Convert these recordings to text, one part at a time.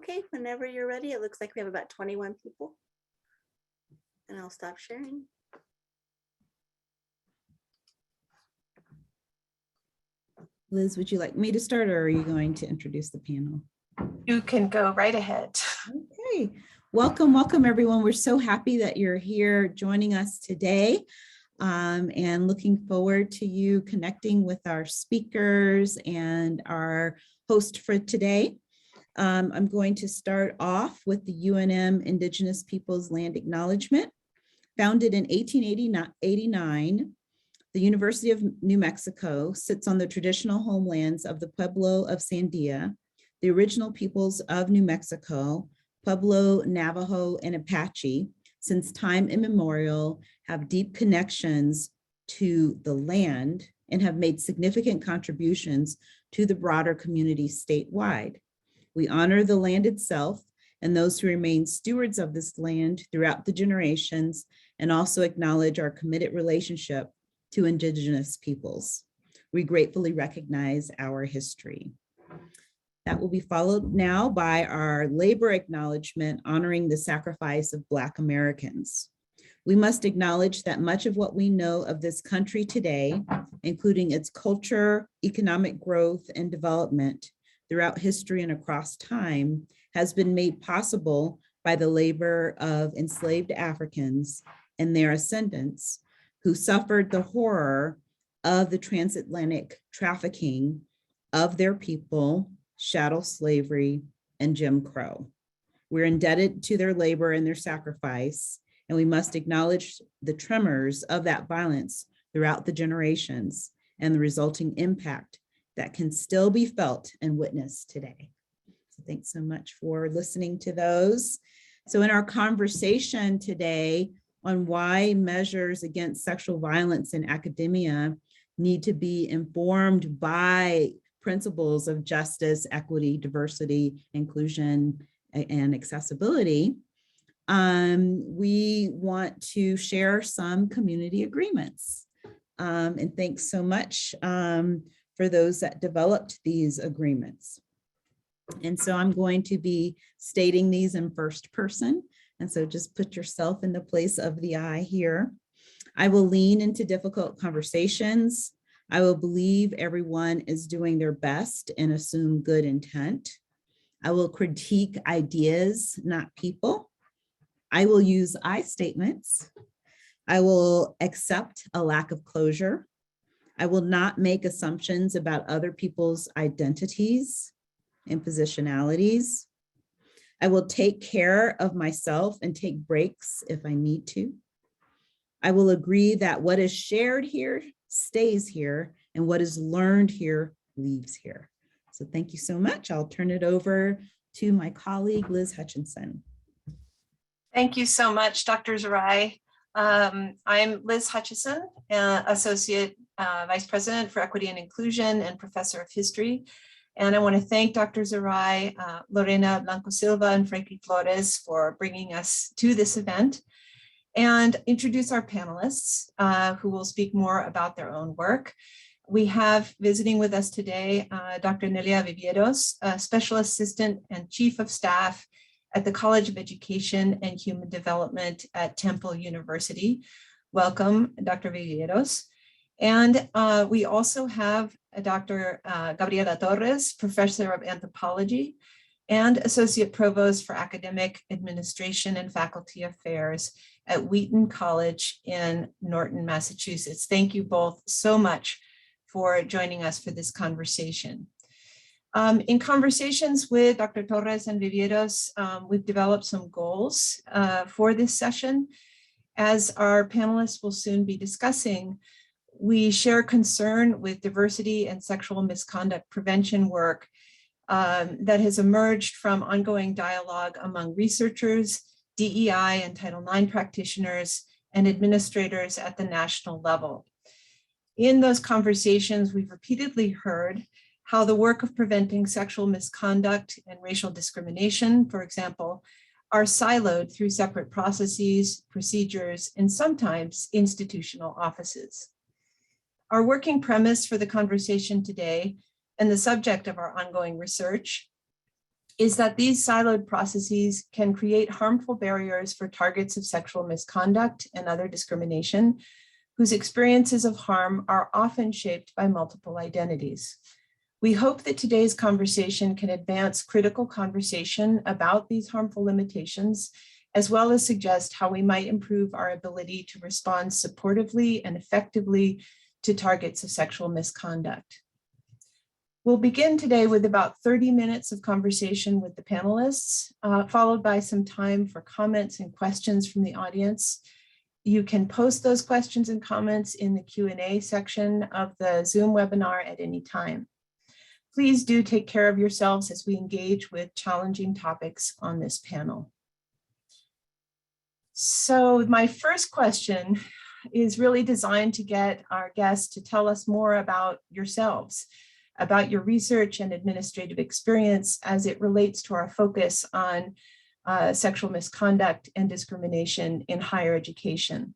Okay, whenever you're ready. It looks like we have about 21 people. And I'll stop sharing. Liz, would you like me to start, or are you going to introduce the panel? You can go right ahead. Okay, welcome everyone. We're so happy that you're here joining us today, and looking forward to you connecting with our speakers and our host for today. I'm going to start off with the UNM Indigenous Peoples Land Acknowledgement. Founded in 1889, the University of New Mexico sits on the traditional homelands of the Pueblo of Sandia, the original peoples of New Mexico, Pueblo, Navajo, and Apache, since time immemorial, have deep connections to the land and have made significant contributions to the broader community statewide. We honor the land itself and those who remain stewards of this land throughout the generations, and also acknowledge our committed relationship to Indigenous peoples. We gratefully recognize our history. That will be followed now by our labor acknowledgement honoring the sacrifice of Black Americans. We must acknowledge that much of what we know of this country today, including its culture, economic growth, and development throughout history and across time, has been made possible by the labor of enslaved Africans and their ascendants who suffered the horror of the transatlantic trafficking of their people, chattel slavery, and Jim Crow. We're indebted to their labor and their sacrifice, and we must acknowledge the tremors of that violence throughout the generations and the resulting impact that can still be felt and witnessed today. So thanks so much for listening to those. So in our conversation today on why measures against sexual violence in academia need to be informed by principles of justice, equity, diversity, inclusion, and accessibility, we want to share some community agreements. And thanks so much for those that developed these agreements. And so I'm going to be stating these in first person. And so just put yourself in the place of the I here. I will lean into difficult conversations. I will believe everyone is doing their best and assume good intent. I will critique ideas, not people. I will use I statements. I will accept a lack of closure. I will not make assumptions about other people's identities and positionalities. I will take care of myself and take breaks if I need to. I will agree that what is shared here stays here, and what is learned here leaves here. So thank you so much. I'll turn it over to my colleague, Liz Hutchinson. Thank you so much, Dr. Sarai. I'm Liz Hutchinson, Associate Vice President for Equity and Inclusion and Professor of History. And I want to thank Dr. Sarai, Lorena Blanco Silva, and Freyd Torres for bringing us to this event, and introduce our panelists who will speak more about their own work. We have visiting with us today Dr. Nelia Viveiros, Special Assistant and Chief of Staff at the College of Education and Human Development at Temple University. Welcome, Dr. Viveiros. And we also have Dr. Gabriela Torres, Professor of Anthropology and Associate Provost for Academic Administration and Faculty Affairs at Wheaton College in Norton, Massachusetts. Thank you both so much for joining us for this conversation. In conversations with Dr. Torres and Viveiros, we've developed some goals for this session. As our panelists will soon be discussing, we share concern with diversity and sexual misconduct prevention work that has emerged from ongoing dialogue among researchers, DEI and Title IX practitioners, and administrators at the national level. In those conversations, we've repeatedly heard how the work of preventing sexual misconduct and racial discrimination, for example, are siloed through separate processes, procedures, and sometimes institutional offices. Our working premise for the conversation today and the subject of our ongoing research is that these siloed processes can create harmful barriers for targets of sexual misconduct and other discrimination, whose experiences of harm are often shaped by multiple identities. We hope that today's conversation can advance critical conversation about these harmful limitations, as well as suggest how we might improve our ability to respond supportively and effectively to targets of sexual misconduct. We'll begin today with about 30 minutes of conversation with the panelists, followed by some time for comments and questions from the audience. You can post those questions and comments in the Q&A section of the Zoom webinar at any time. Please do take care of yourselves as we engage with challenging topics on this panel. So my first question is really designed to get our guests to tell us more about yourselves, about your research and administrative experience as it relates to our focus on sexual misconduct and discrimination in higher education.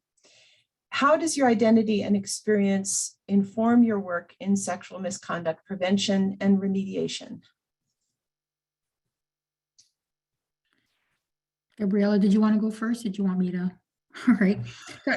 How does your identity and experience inform your work in sexual misconduct prevention and remediation? Gabriela, did you want to go first? Did you want me to? All right. So,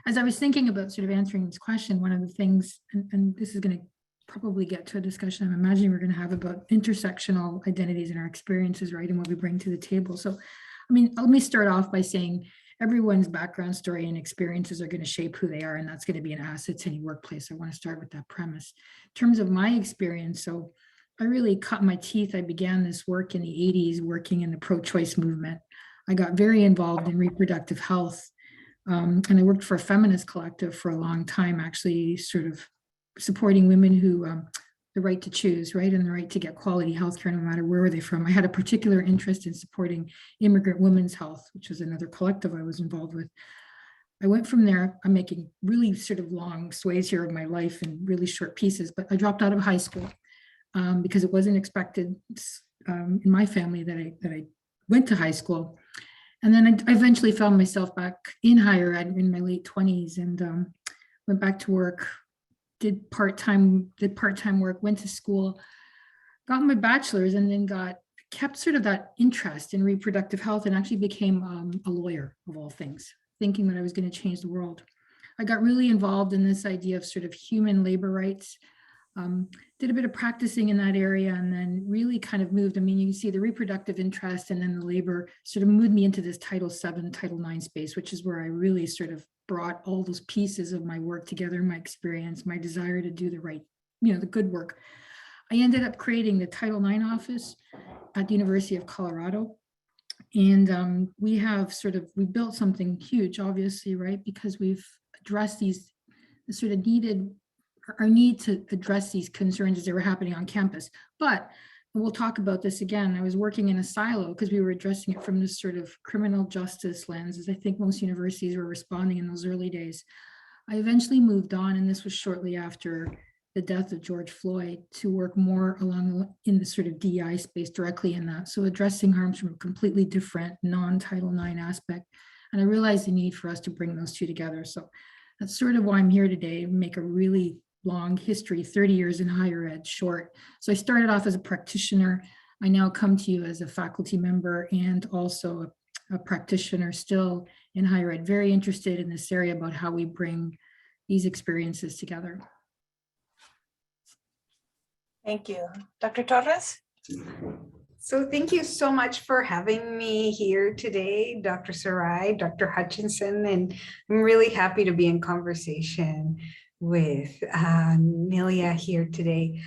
as I was thinking about sort of answering this question, one of the things, and this is going to probably get to a discussion I'm imagining we're going to have about intersectional identities and our experiences, right, and what we bring to the table. So, I mean, let me start off by saying everyone's background story and experiences are going to shape who they are, and that's going to be an asset to any workplace. I want to start with that premise. In terms of my experience, so I really cut my teeth. I began this work in the 80s, working in the pro-choice movement. I got very involved in reproductive health, and I worked for a feminist collective for a long time, actually sort of supporting women who, the right to choose, right, and the right to get quality healthcare no matter where they're from. I had a particular interest in supporting immigrant women's health, which was another collective I was involved with. I went from there. I'm making really sort of long sways here of my life in really short pieces, but I dropped out of high school. Because it wasn't expected in my family that I went to high school. And then I eventually found myself back in higher ed in my late 20s and went back to work, did part-time work, went to school, got my bachelor's, and then kept sort of that interest in reproductive health and actually became a lawyer of all things, thinking that I was going to change the world. I got really involved in this idea of sort of human labor rights. Did a bit of practicing in that area and then really kind of moved. I mean, you can see the reproductive interest and then the labor sort of moved me into this Title VII, Title IX space, which is where I really sort of brought all those pieces of my work together, my experience, my desire to do the right, the good work. I ended up creating the Title IX office at the University of Colorado. And we built something huge, obviously, right? Because we've addressed our need to address these concerns as they were happening on campus. But we'll talk about this again. I was working in a silo because we were addressing it from this sort of criminal justice lens, as I think most universities were responding in those early days. I eventually moved on, and this was shortly after the death of George Floyd, to work more in the sort of DEI space directly in that. So addressing harms from a completely different non-Title IX aspect. And I realized the need for us to bring those two together. So that's sort of why I'm here today, make a really long history, 30 years in higher ed short. So I started off as a practitioner. I now come to you as a faculty member and also a practitioner still in higher ed, very interested in this area about how we bring these experiences together. Thank you. Dr. Torres? So thank you so much for having me here today, Dr. Sarai, Dr. Hutchinson, and I'm really happy to be in conversation with Nelia here today.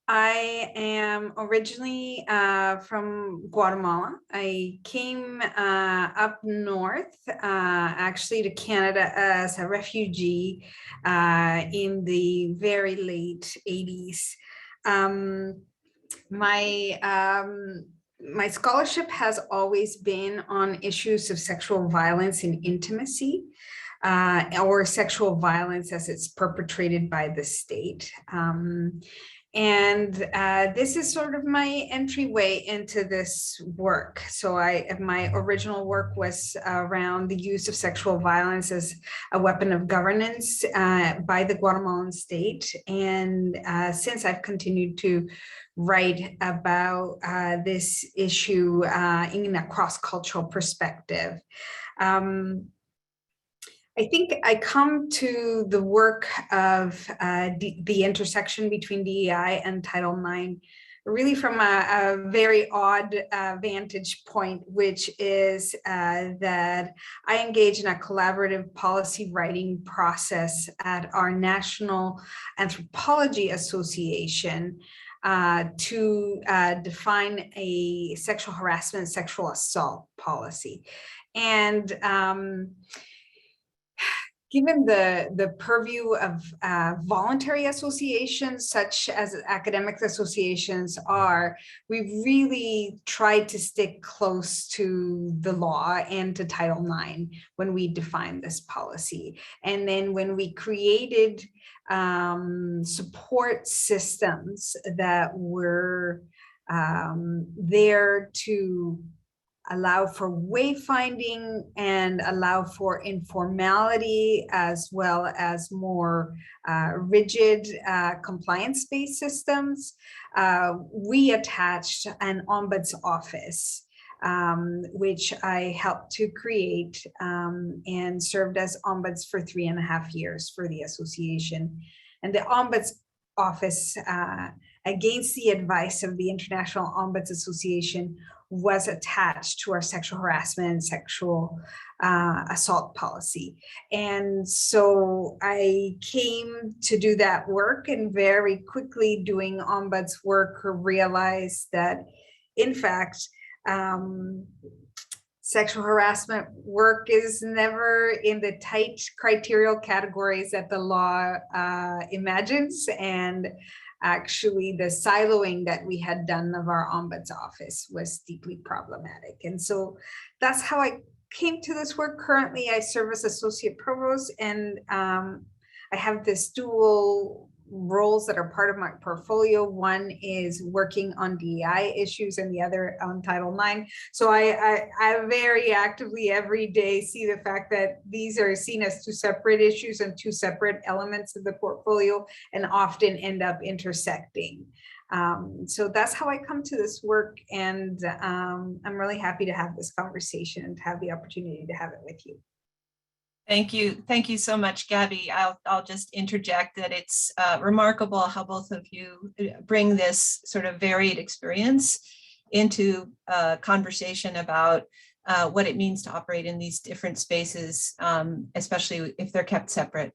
I am originally from Guatemala. I came up north, actually to Canada as a refugee in the very late 80s. My scholarship has always been on issues of sexual violence and intimacy, or sexual violence as it's perpetrated by the state. And this is sort of my entryway into this work. So my original work was around the use of sexual violence as a weapon of governance by the Guatemalan state. And since I've continued to write about this issue in a cross-cultural perspective. I think I come to the work of the intersection between DEI and Title IX really from a very odd vantage point, which is that I engage in a collaborative policy writing process at our National Anthropology Association to define a sexual harassment, sexual assault policy. And given the purview of voluntary associations, such as academic associations are, we've really tried to stick close to the law and to Title IX when we defined this policy. And then when we created support systems that were there to allow for wayfinding and allow for informality, as well as more rigid compliance-based systems, we attached an ombuds office, which I helped to create and served as ombuds for 3.5 years for the association. And the ombuds office, against the advice of the International Ombuds Association, was attached to our sexual harassment and sexual assault policy. And so I came to do that work, and very quickly doing ombuds work realized that, in fact, sexual harassment work is never in the tight criterial categories that the law imagines. And actually, the siloing that we had done of our ombuds office was deeply problematic. And so that's how I came to this work. Currently, I serve as associate provost, and I have this dual roles that are part of my portfolio. One is working on DEI issues and the other on Title IX. So I very actively every day see the fact that these are seen as two separate issues and two separate elements of the portfolio, and often end up intersecting. So that's how I come to this work, and I'm really happy to have this conversation and to have the opportunity to have it with you. Thank you. Thank you so much, Gabby. I'll just interject that it's remarkable how both of you bring this sort of varied experience into a conversation about what it means to operate in these different spaces, especially if they're kept separate.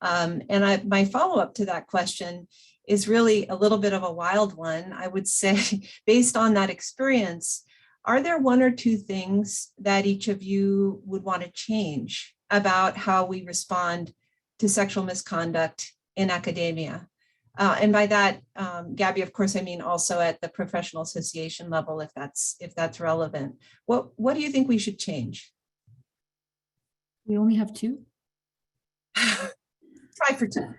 And my follow-up to that question is really a little bit of a wild one. I would say, based on that experience, are there one or two things that each of you would want to change about how we respond to sexual misconduct in academia? And by that, Gabby, of course, I mean also at the professional association level, if that's relevant. What do you think we should change? We only have two. Try for two.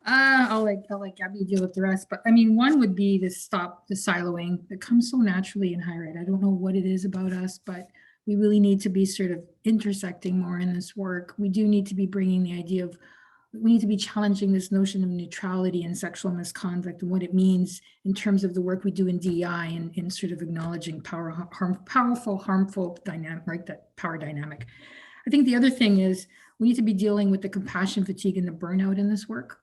I'll let Gabby deal with the rest, but I mean, one would be to stop the siloing that comes so naturally in higher ed. I don't know what it is about us, but we really need to be sort of intersecting more in this work. We do need to be bringing the idea of, we need to be challenging this notion of neutrality and sexual misconduct and what it means in terms of the work we do in DEI and in sort of acknowledging powerful, harmful dynamic, right? That power dynamic. I think the other thing is we need to be dealing with the compassion fatigue and the burnout in this work.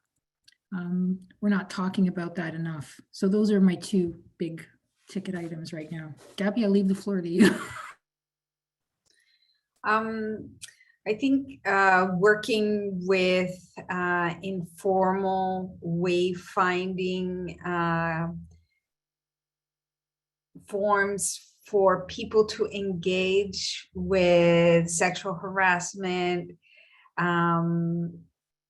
We're not talking about that enough. So those are my two big ticket items right now. Gabby, I'll leave the floor to you. I think working with informal wayfinding forms for people to engage with sexual harassment,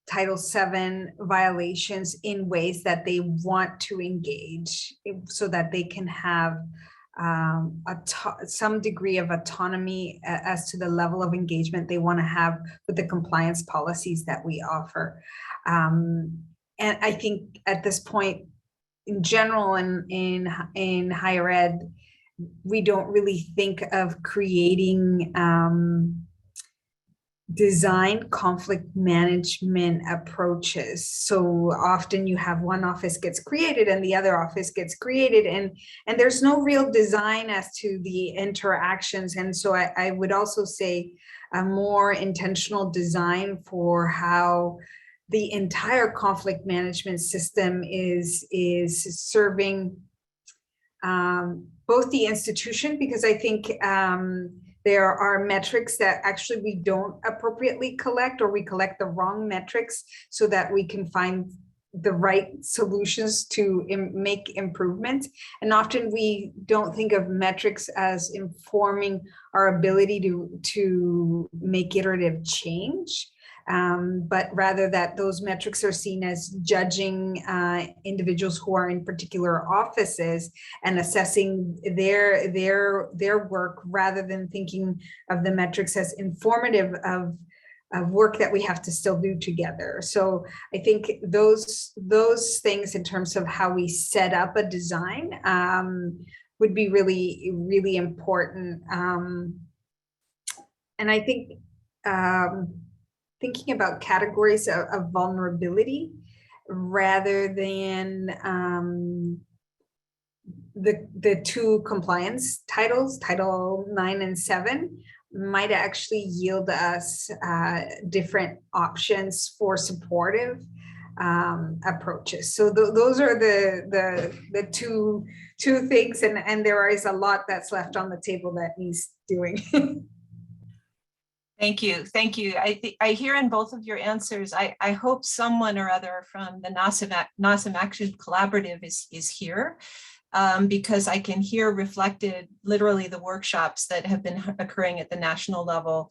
Title VII violations in ways that they want to engage, so that they can have some degree of autonomy as to the level of engagement they want to have with the compliance policies that we offer. And I think at this point, in general, in higher ed, we don't really think of creating design conflict management approaches. So often you have one office gets created and the other office gets created, and there's no real design as to the interactions. And so I would also say a more intentional design for how the entire conflict management system is serving both the institution, because I think there are metrics that actually we don't appropriately collect, or we collect the wrong metrics so that we can find the right solutions to make improvements. And often we don't think of metrics as informing our ability to make iterative change. But rather that those metrics are seen as judging individuals who are in particular offices and assessing their work, rather than thinking of the metrics as informative of work that we have to still do together. So I think those things in terms of how we set up a design would be really, really important. And I think thinking about categories of vulnerability rather than the two compliance titles, Title 9 and 7, might actually yield us different options for supportive approaches. So those are the two things, and there is a lot that's left on the table that needs doing. Thank you. Thank you. I hear in both of your answers, I hope someone or other from the NASM Action Collaborative is here, because I can hear reflected literally the workshops that have been occurring at the national level,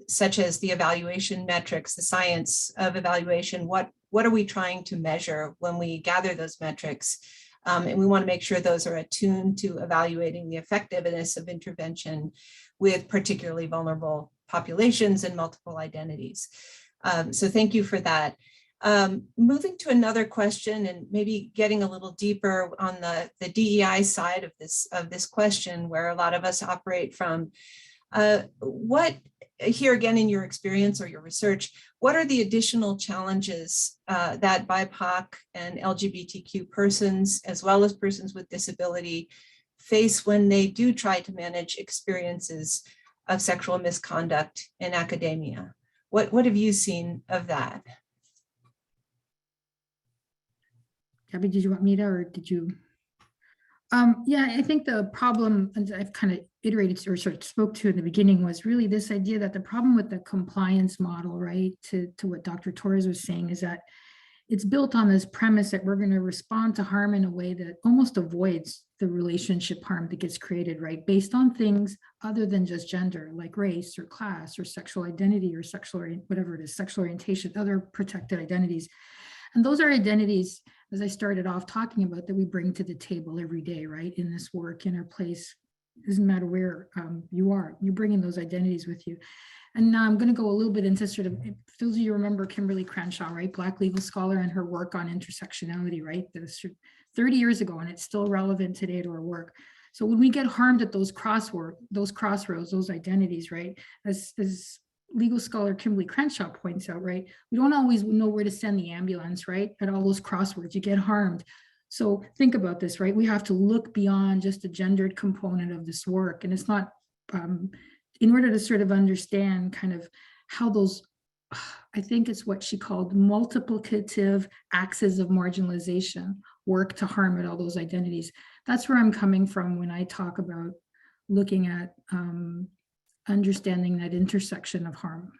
such as the evaluation metrics, the science of evaluation. What are we trying to measure when we gather those metrics? And we want to make sure those are attuned to evaluating the effectiveness of intervention with particularly vulnerable populations and multiple identities. So thank you for that. Moving to another question, and maybe getting a little deeper on the DEI side of this question, where a lot of us operate from. What, here again in your experience or your research, what are the additional challenges that BIPOC and LGBTQ persons, as well as persons with disability, face when they do try to manage experiences of sexual misconduct in academia? What have you seen of that? Gabby, did you want me to, or did you? Yeah, I think the problem, and I've kind of iterated or sort of spoke to in the beginning, was really this idea that the problem with the compliance model, right, to what Dr. Torres was saying, is that it's built on this premise that we're going to respond to harm in a way that almost avoids the relationship harm that gets created, right, based on things other than just gender, like race or class or sexual identity or sexual, whatever it is, sexual orientation, other protected identities. And those are identities, as I started off talking about, that we bring to the table every day, right, in this work, in our place. It doesn't matter where you are, you're bringing those identities with you. And now I'm going to go a little bit into sort of, if those of you remember Kimberly Crenshaw, right, Black legal scholar, and her work on intersectionality, right, that was 30 years ago, and it's still relevant today to our work. So when we get harmed at those crossroads, those identities, right, as legal scholar Kimberly Crenshaw points out, right, we don't always know where to send the ambulance, right, at all those crossroads, you get harmed. So think about this, right, we have to look beyond just the gendered component of this work, and it's not, in order to sort of understand kind of how those, I think it's what she called multiplicative axes of marginalization work to harm at all those identities. That's where I'm coming from when I talk about looking at understanding that intersection of harm.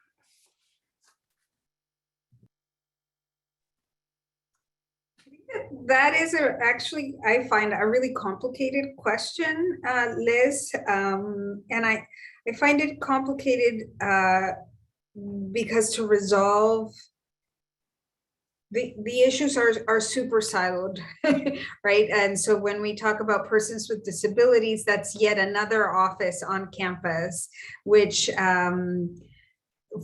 That is actually, I find a really complicated question, Liz, and I find it complicated because to resolve the issues are super siloed, right? And so when we talk about persons with disabilities, that's yet another office on campus, which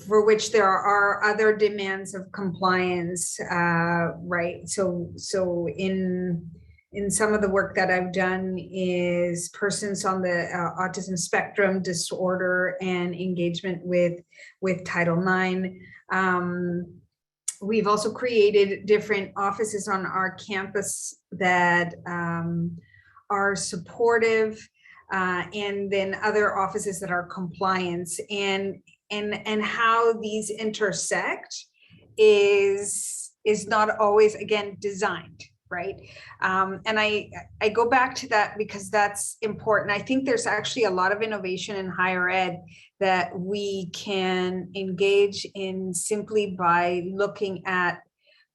for which there are other demands of compliance, right? So in in some of the work that I've done is persons on the autism spectrum disorder and engagement with Title IX. We've also created different offices on our campus that are supportive, and then other offices that are compliance, and how these intersect is not always, again, designed, right? And I go back to that because that's important. I think there's actually a lot of innovation in higher ed that we can engage in simply by looking at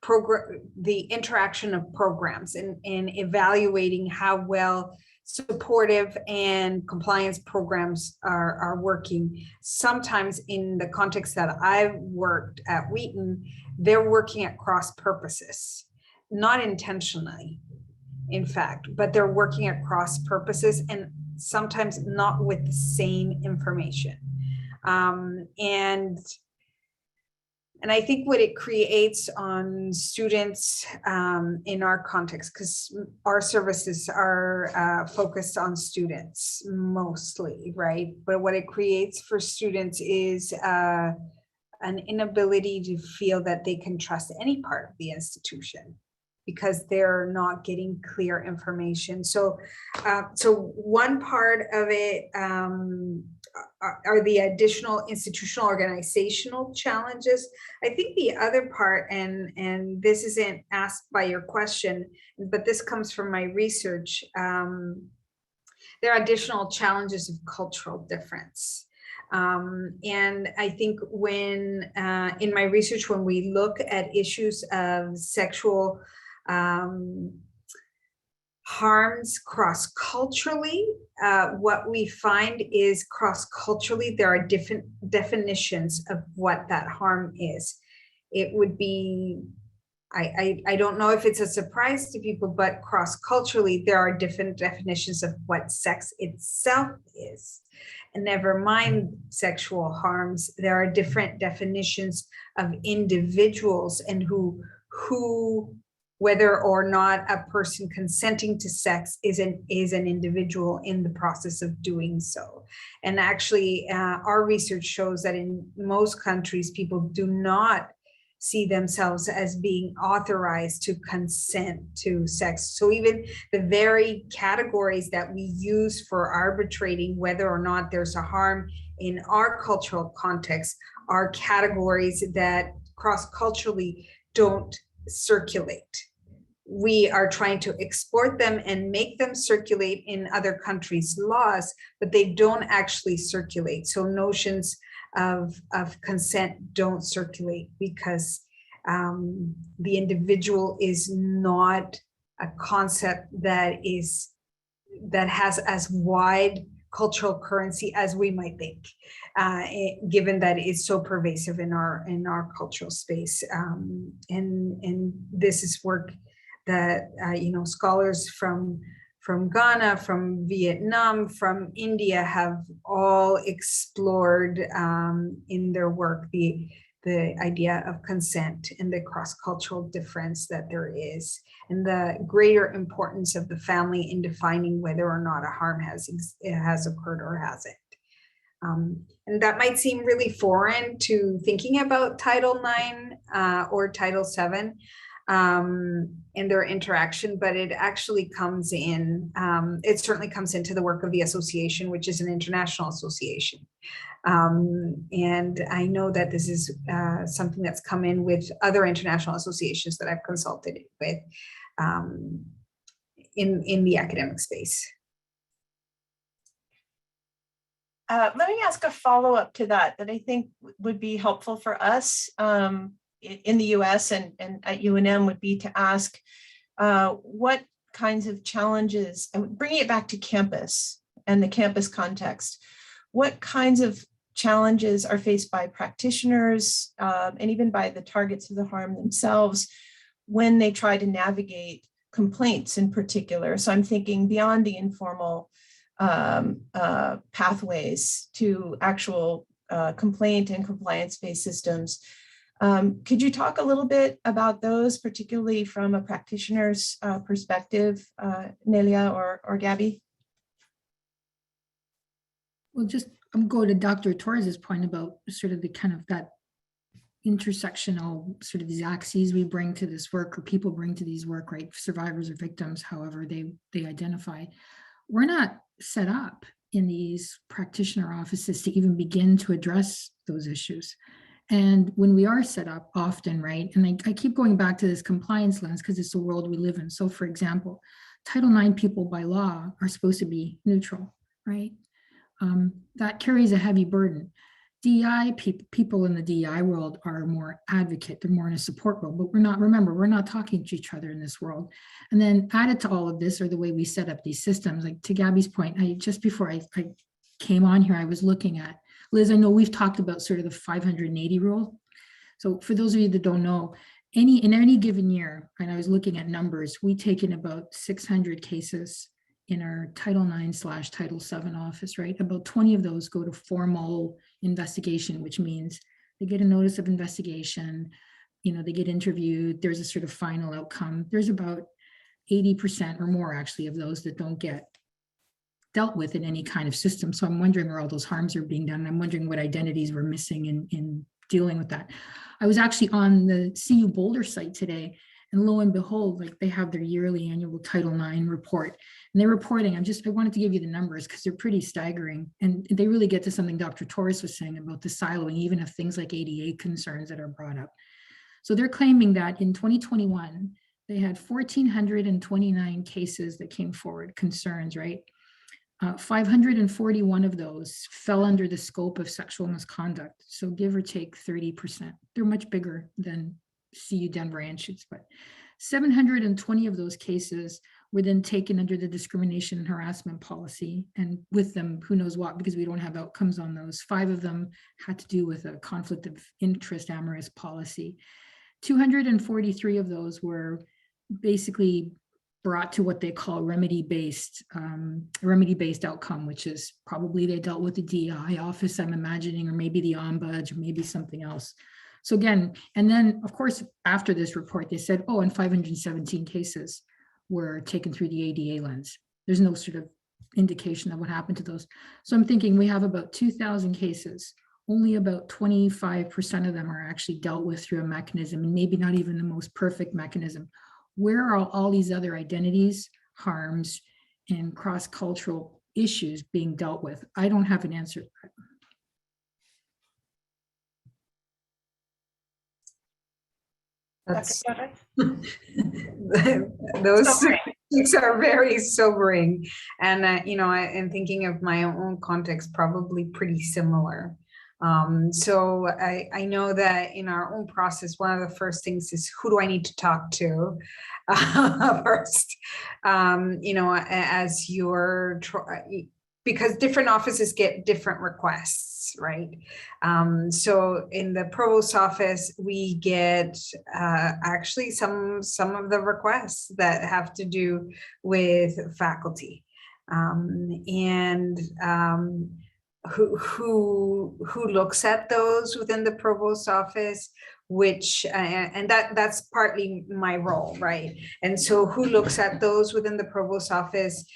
the interaction of programs and evaluating how well supportive and compliance programs are working. Sometimes in the context that I've worked at Wheaton, they're working at cross purposes, not intentionally, in fact, but they're working at cross purposes and sometimes not with the same information. And I think what it creates on students in our context, because our services are focused on students mostly, right? But what it creates for students is an inability to feel that they can trust any part of the institution because they're not getting clear information. So, one part of it are the additional institutional organizational challenges. I think the other part, and this isn't asked by your question, but this comes from my research, there are additional challenges of cultural difference. And I think when, in my research, when we look at issues of sexual harms cross-culturally, what we find is cross-culturally, there are different definitions of what that harm is. It would be, I don't know if it's a surprise to people, but cross-culturally, there are different definitions of what sex itself is. And never mind sexual harms, there are different definitions of individuals and who whether or not a person consenting to sex is an individual in the process of doing so. And actually, our research shows that in most countries, people do not see themselves as being authorized to consent to sex. So even the very categories that we use for arbitrating whether or not there's a harm in our cultural context are categories that cross-culturally don't circulate. We are trying to export them and make them circulate in other countries' laws, but they don't actually circulate. So notions of consent don't circulate because the individual is not a concept that has as wide cultural currency as we might think, given that it's so pervasive in our cultural space. And this is work that scholars from Ghana, from Vietnam, from India have all explored in their work the idea of consent and the cross-cultural difference that there is, and the greater importance of the family in defining whether or not a harm has occurred or hasn't. And that might seem really foreign to thinking about Title IX or Title VII in their interaction, but it actually comes in, it certainly comes into the work of the association, which is an international association. And I know that this is something that's come in with other international associations that I've consulted with in the academic space. Let me ask a follow-up to that I think would be helpful for us in the US and at UNM would be to ask what kinds of challenges, and bringing it back to campus and the campus context, what kinds of challenges are faced by practitioners and even by the targets of the harm themselves when they try to navigate complaints in particular. So I'm thinking beyond the informal pathways to actual complaint and compliance-based systems. Could you talk a little bit about those, particularly from a practitioner's perspective, Nelia or Gabby? Well, just I'm going to Dr. Torres's point about sort of the kind of that intersectional sort of these axes we bring to this work, or people bring to these work, right? Survivors or victims, however they identify. We're not set up in these practitioner offices to even begin to address those issues. And when we are set up often, right, and I keep going back to this compliance lens because it's the world we live in. So for example, Title IX people by law are supposed to be neutral, right? That carries a heavy burden. DEI people in the DEI world are more advocate, they're more in a support role, but remember, we're not talking to each other in this world. And then added to all of this are the way we set up these systems. Like to Gabby's point, just before I came on here, I was looking at, Liz, I know we've talked about sort of the 580 rule. So for those of you that don't know, in any given year, and I was looking at numbers, we take in about 600 cases in our Title IX / Title VII office, right? About 20 of those go to formal investigation, which means they get a notice of investigation, they get interviewed, there's a sort of final outcome. There's about 80% or more actually of those that don't get dealt with in any kind of system. So I'm wondering where all those harms are being done. And I'm wondering what identities we're missing in dealing with that. I was actually on the CU Boulder site today, and lo and behold, like they have their yearly annual Title IX report, and they're reporting. I wanted to give you the numbers because they're pretty staggering, and they really get to something Dr. Torres was saying about the siloing, even of things like ADA concerns that are brought up. So they're claiming that in 2021, they had 1,429 cases that came forward, concerns, right? 541 of those fell under the scope of sexual misconduct. So give or take 30%. They're much bigger than CU Denver Anschutz, but 720 of those cases were then taken under the discrimination and harassment policy, and with them, who knows what, because we don't have outcomes on those. 5 of them had to do with a conflict of interest amorous policy. 243 of those were basically brought to what they call remedy-based outcome, which is probably they dealt with the DEI office, I'm imagining, or maybe the ombuds, or maybe something else. So again, and then of course, after this report, they said, oh, and 517 cases were taken through the ADA lens. There's no sort of indication of what happened to those. So I'm thinking we have about 2,000 cases. Only about 25% of them are actually dealt with through a mechanism, and maybe not even the most perfect mechanism. Where are all these other identities, harms, and cross-cultural issues being dealt with? I don't have an answer to that. Those statistics are very sobering, and in thinking of my own context, probably pretty similar. So I know that in our own process, one of the first things is, who do I need to talk to first? As you're because different offices get different requests, right? So in the provost office, we get actually some of the requests that have to do with faculty, who looks at those within the provost office, which and that's partly my role, right? And so who looks at those within the provost office?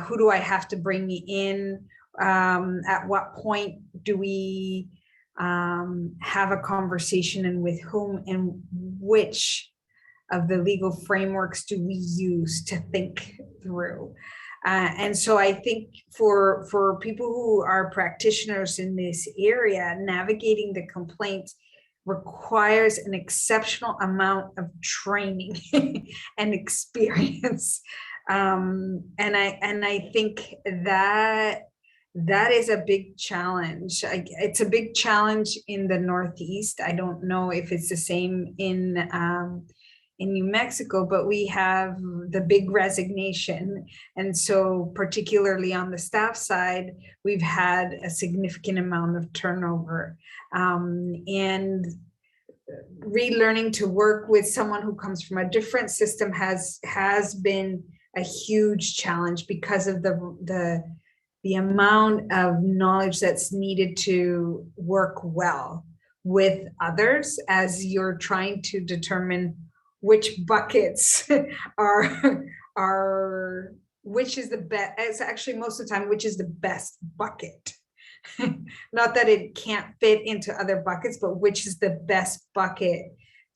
Who do I have to bring in? At what point do we have a conversation, and with whom, and which of the legal frameworks do we use to think through? And so I think for people who are practitioners in this area, navigating the complaints requires an exceptional amount of training and experience. And I think that is a big challenge. It's a big challenge in the Northeast. I don't know if it's the same in New Mexico, but we have the big resignation. And so particularly on the staff side, we've had a significant amount of turnover. And relearning to work with someone who comes from a different system has been a huge challenge because of the amount of knowledge that's needed to work well with others as you're trying to determine which buckets are which is the best. It's actually most of the time which is the best bucket. Not that it can't fit into other buckets, but which is the best bucket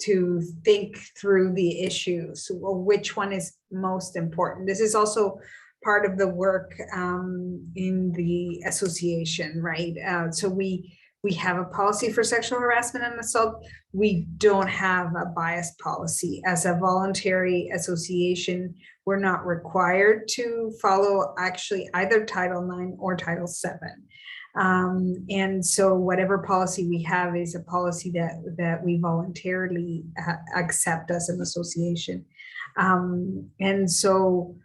to think through the issues, or which one is most important. This is also part of the work in the association, right? So we have a policy for sexual harassment and assault. We don't have a bias policy. As a voluntary association, we're not required to follow actually either Title IX or Title VII. And so whatever policy we have is a policy that we voluntarily accept as an association. And so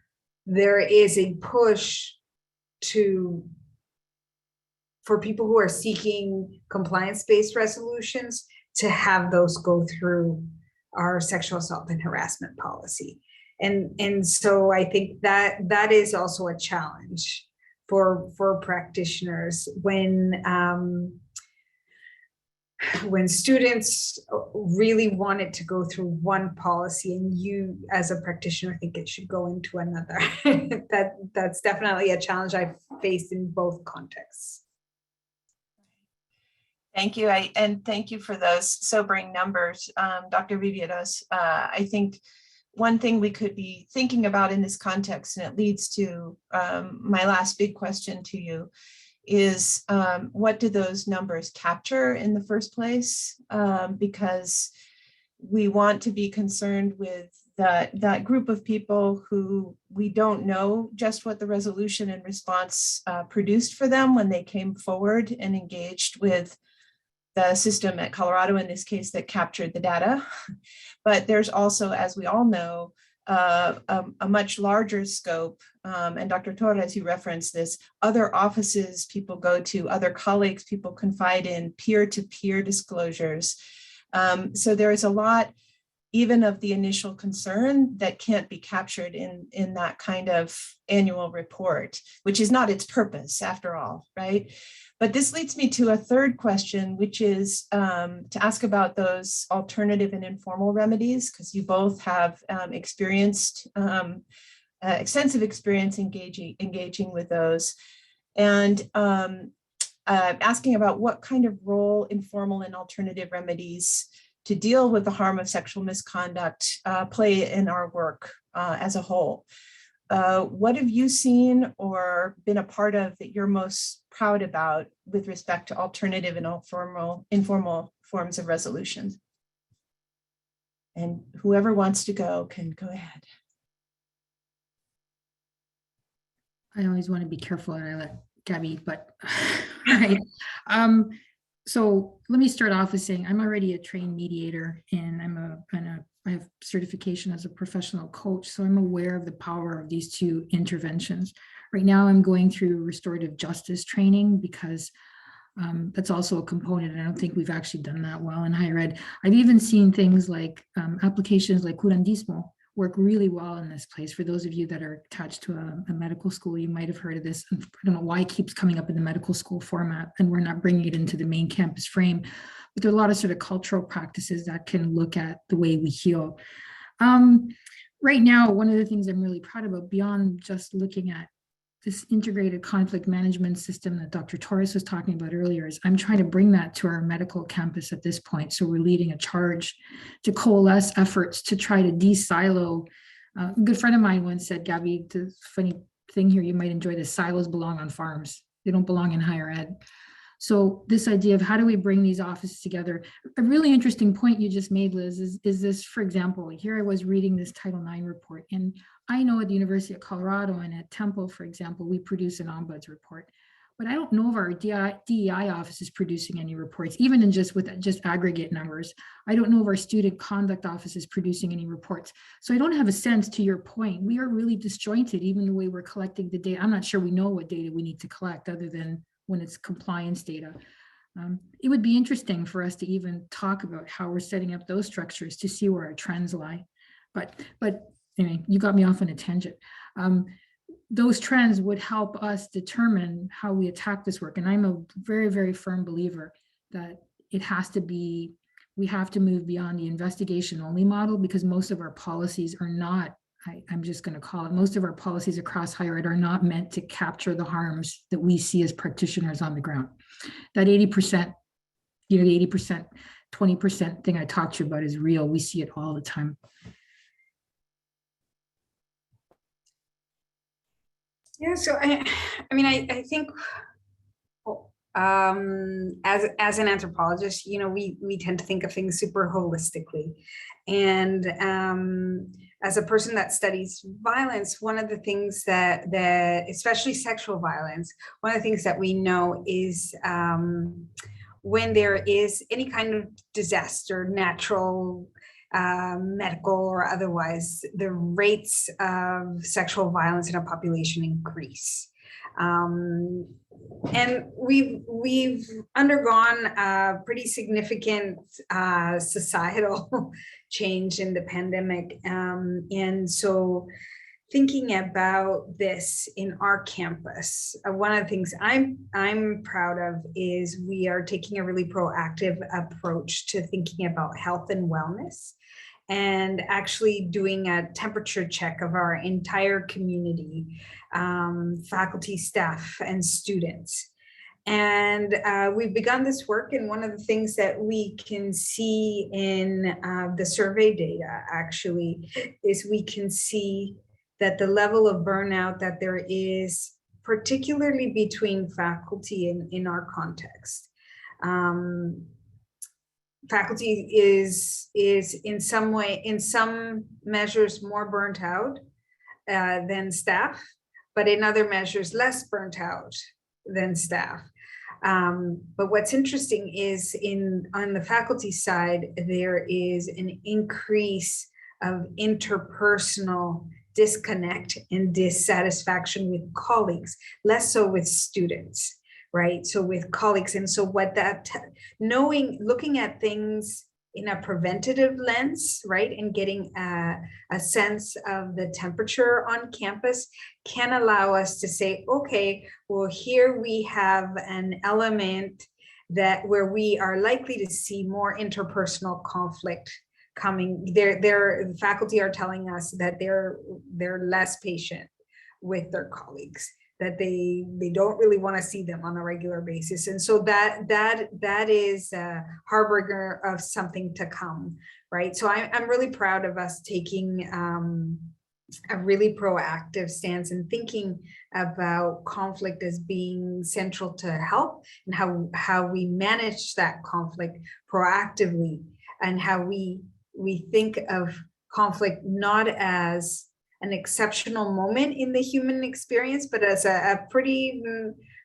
there is a push for people who are seeking compliance-based resolutions to have those go through our sexual assault and harassment policy. And so I think that is also a challenge for practitioners when students really want it to go through one policy and you as a practitioner think it should go into another. That's definitely a challenge I've faced in both contexts. Thank you, and thank you for those sobering numbers, Dr. Viveiros. I think one thing we could be thinking about in this context, and it leads to my last big question to you, is what do those numbers capture in the first place? Because we want to be concerned with that group of people who we don't know just what the resolution and response produced for them when they came forward and engaged with the system at Colorado, in this case, that captured the data. But there's also, as we all know, a much larger scope, and Dr. Torres, you referenced this, other offices people go to, other colleagues people confide in, peer-to-peer disclosures. So there is a lot, even of the initial concern, that can't be captured in that kind of annual report, which is not its purpose after all, right? But this leads me to a third question, which is to ask about those alternative and informal remedies, because you both have experienced extensive experience engaging with those, and asking about what kind of role informal and alternative remedies to deal with the harm of sexual misconduct play in our work as a whole. What have you seen or been a part of that you're most proud about with respect to alternative and informal forms of resolution? And whoever wants to go can go ahead. I always want to be careful and I let Gabby, but all right. So let me start off with saying I'm already a trained mediator, and I have certification as a professional coach, so I'm aware of the power of these two interventions. Right now, I'm going through restorative justice training because that's also a component, and I don't think we've actually done that well in higher ed. I've even seen things like applications like curandismo work really well in this place. For those of you that are attached to a medical school, you might have heard of this. I don't know why it keeps coming up in the medical school format, and we're not bringing it into the main campus frame. But there are a lot of sort of cultural practices that can look at the way we heal. Right now, one of the things I'm really proud about, beyond just looking at this integrated conflict management system that Dr. Torres was talking about earlier, is I'm trying to bring that to our medical campus at this point. So we're leading a charge to coalesce efforts to try to de-silo. A good friend of mine once said, Gabby, the funny thing here, you might enjoy this, silos belong on farms. They don't belong in higher ed. So this idea of how do we bring these offices together? A really interesting point you just made, Liz, is this, for example, here I was reading this Title IX report, and I know at the University of Colorado and at Temple, for example, we produce an ombuds report, but I don't know if our DEI office is producing any reports, even in just aggregate numbers. I don't know if our student conduct office is producing any reports. So I don't have a sense, to your point, we are really disjointed, even the way we're collecting the data. I'm not sure we know what data we need to collect other than when it's compliance data. It would be interesting for us to even talk about how we're setting up those structures to see where our trends lie. But anyway, you got me off on a tangent. Those trends would help us determine how we attack this work. And I'm a very, very firm believer that it has to be, we have to move beyond the investigation only model, because most of our policies are not, I'm just going to call it, most of our policies across higher ed are not meant to capture the harms that we see as practitioners on the ground. That 80%, the 80%, 20% thing I talked to you about is real. We see it all the time. Yeah, so I mean, I think as an anthropologist, we tend to think of things super holistically. And as a person that studies violence, one of the things that especially sexual violence, one of the things that we know is when there is any kind of disaster, natural, medical or otherwise, the rates of sexual violence in a population increase. And we've undergone a pretty significant societal change in the pandemic. And so thinking about this in our campus, one of the things I'm proud of is we are taking a really proactive approach to thinking about health and wellness, and actually doing a temperature check of our entire community, faculty, staff, and students. And we've begun this work, and one of the things that we can see in the survey data actually is we can see that the level of burnout that there is, particularly between faculty in our context. Faculty is in some way, in some measures, more burnt out than staff, but in other measures, less burnt out than staff. But what's interesting is on the faculty side, there is an increase of interpersonal disconnect and dissatisfaction with colleagues, less so with students, right? So with colleagues. And so what that, looking at things in a preventative lens, right? And getting a sense of the temperature on campus can allow us to say, okay, well, here we have an element where we are likely to see more interpersonal conflict coming. The faculty are telling us that they're less patient with their colleagues, that they don't really want to see them on a regular basis. And so that is a harbinger of something to come, right? So I'm really proud of us taking a really proactive stance and thinking about conflict as being central to health, and how we manage that conflict proactively, and how we think of conflict not as an exceptional moment in the human experience, but as a pretty